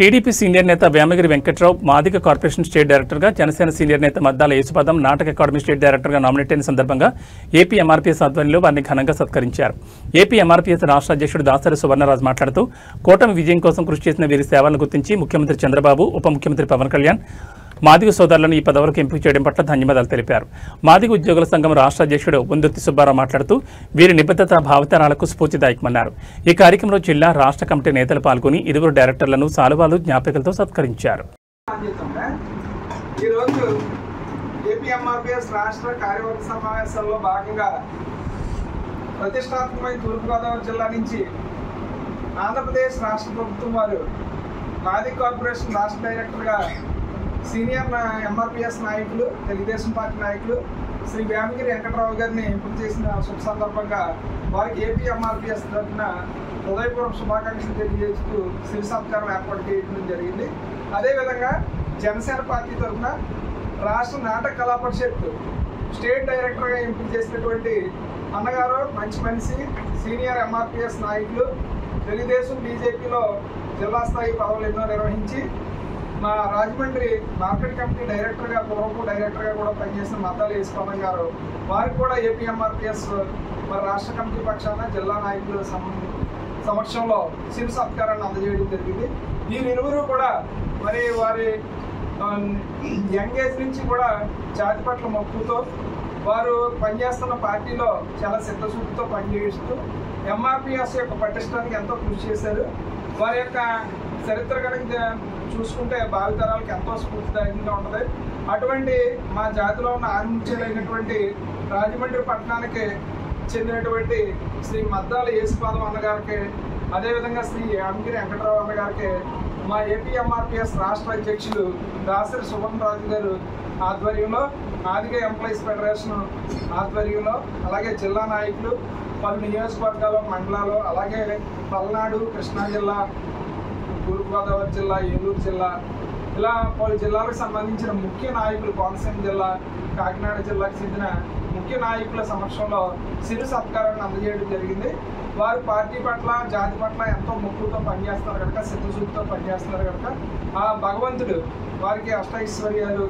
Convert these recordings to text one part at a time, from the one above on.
TDP senior నేత Vemagiri Venkatrao Madiga corporation state డైరెక్టర్గా, Janasena senior నేత మద్దాల యేసుపదం నాటక అకాడమీ స్టేట్ డైరెక్టర్గా నామినేట్ అయిన సందర్భంగా ఏపీ ఎంఆర్పీఎస్ ఆధ్వర్యంలో వారిని ఘనంగా సత్కరించారు. ఏపీ ఎంఆర్పీఎస్ రాష్ట్ర అధ్యక్షుడు దాసరి సువర్ణరాజు మాట్లాడుతూ కూటమి విజయం కోసం కృషి చేసిన వీరి సేవలను గుర్తించి ముఖ్యమంత్రి చంద్రబాబు, ఉప ముఖ్యమంత్రి పవన్ కళ్యాణ్ మాదిగ సోదరులను ఈ పదవులకు ఎంపిక చేయడం పట్ల ధన్యవాదాలు తెలిపారు. మాదిగ ఉద్యోగుల సంఘం రాష్ట్ర అధ్యక్షుడు వందుర్తి సుబ్బారావు మాట్లాడుతూ వీరి నిబద్ధత భావితరాలకు స్ఫూర్తిదాయకమన్నారు. ఈ కార్యక్రమంలో జిల్లా, రాష్ట్ర కమిటీ నేతలు పాల్గొని ఇరువురు డైరెక్టర్లను సాలువాలు, జ్ఞాపికలతో సత్కరించారు. సమావేశంలో భాగంగా ప్రతిష్టాత్మకమైన తూర్పుగోదావరి జిల్లా నుంచి ఆంధ్రప్రదేశ్ రాష్ట్ర ప్రభుత్వం వారు మాదిగ కార్పొరేషన్ రాష్ట్ర డైరెక్టర్గా సీనియర్ ఎంఆర్పీఎస్ నాయకులు, తెలుగుదేశం పార్టీ నాయకులు శ్రీ వేమగిరి వెంకట్రావు గారిని ఎంపిక చేసిన శుభ సందర్భంగా వారికి ఏపీ ఎంఆర్పీఎస్ తరఫున హృదయపూర్వక శుభాకాంక్షలు తెలియజేస్తూ శివ సత్కారం ఏర్పాటు చేయడం జరిగింది. అదేవిధంగా జనసేన పార్టీ తరఫున రాష్ట్ర నాటక కళా పరిషత్ స్టేట్ డైరెక్టర్గా ఎంపిక చేసినటువంటి అన్నగారు మంచి మనిషి, సీనియర్ ఎంఆర్పీఎస్ నాయకులు, తెలుగుదేశం బీజేపీలో జిల్లా స్థాయి పదవులు ఎన్నో నిర్వహించి మా రాజమండ్రి మార్కెట్ కమిటీ డైరెక్టర్గా, పూర్వపు డైరెక్టర్గా కూడా పనిచేసిన మద్దాల యేసుపదం గారు, వారికి కూడా ఏపీ ఎంఆర్పీఎస్ మరి రాష్ట్ర కమిటీ పక్షాన జిల్లా నాయకుల సమక్షంలో శివ సత్కారాన్ని అందజేయడం జరిగింది. వీరిరువురు కూడా మరి వారి యంగ్ ఏజ్ నుంచి కూడా జాతి పట్ల మక్కువతో వారు పనిచేస్తున్న పార్టీలో చాలా సిద్ధశుద్ధితో పనిచేస్తూ ఎంఆర్పీఎస్ యొక్క పటిష్టానికి ఎంతో కృషి చేశారు. వారి యొక్క చరిత్ర కనుక చూసుకుంటే భావితరాలకు ఎంతో స్ఫూర్తిదాయకంగా ఉంటుంది. అటువంటి మా జాతిలో ఉన్న ఆర్ముఖ్యులైనటువంటి రాజమండ్రి పట్టణానికి చెందినటువంటి శ్రీ మద్దాల యేసుపదం అన్నగారికి, అదేవిధంగా శ్రీ వేమగిరి వెంకట్రావు అన్నగారికి మా ఏపీ ఎంఆర్పీఎస్ రాష్ట్ర అధ్యక్షులు దాసరి సువర్ణరాజు గారు ఆధ్వర్యంలో, మాదిగ ఎంప్లాయీస్ ఫెడరేషన్ ఆధ్వర్యంలో, అలాగే జిల్లా నాయకులు, పలు నియోజకవర్గాలు, మండలాలు, అలాగే పల్నాడు, కృష్ణా జిల్లా, తూర్పుగోదావరి జిల్లా, ఏలూరు జిల్లా, ఇలా పలు జిల్లాలకు సంబంధించిన ముఖ్య నాయకులు, కోనసీమ జిల్లా, కాకినాడ జిల్లాకు చెందిన ముఖ్య నాయకుల సమక్షంలో శివ సత్కారాన్ని అందజేయడం జరిగింది. వారు పార్టీ పట్ల, జాతి పట్ల ఎంతో మక్కువతో పనిచేస్తున్నారు కనుక, సిద్ధశుద్ధితో పనిచేస్తున్నారు కనుక ఆ భగవంతుడు వారికి అష్టైశ్వర్యాలు,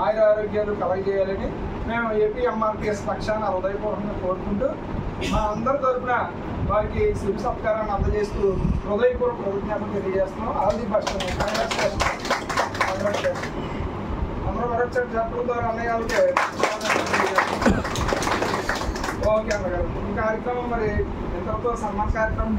ఆయుర ఆరోగ్యాలు కలగజేయాలని మేము ఏపీ ఎంఆర్పీఎస్ పక్షాన హృదయపూర్వకంగా కోరుకుంటూ మా అందరి తరఫున వారికి శివ సత్కారాన్ని అందజేస్తూ హృదయపూర్వక కృతజ్ఞతలు తెలియజేస్తున్నాం. All the best. అందరూ మరొకసారి చెప్పడం ద్వారా అన్నయ్యకి ఓకే అన్నగారు. ఈ కార్యక్రమం మరి ఇంతటితో సన్మాన కార్యక్రమం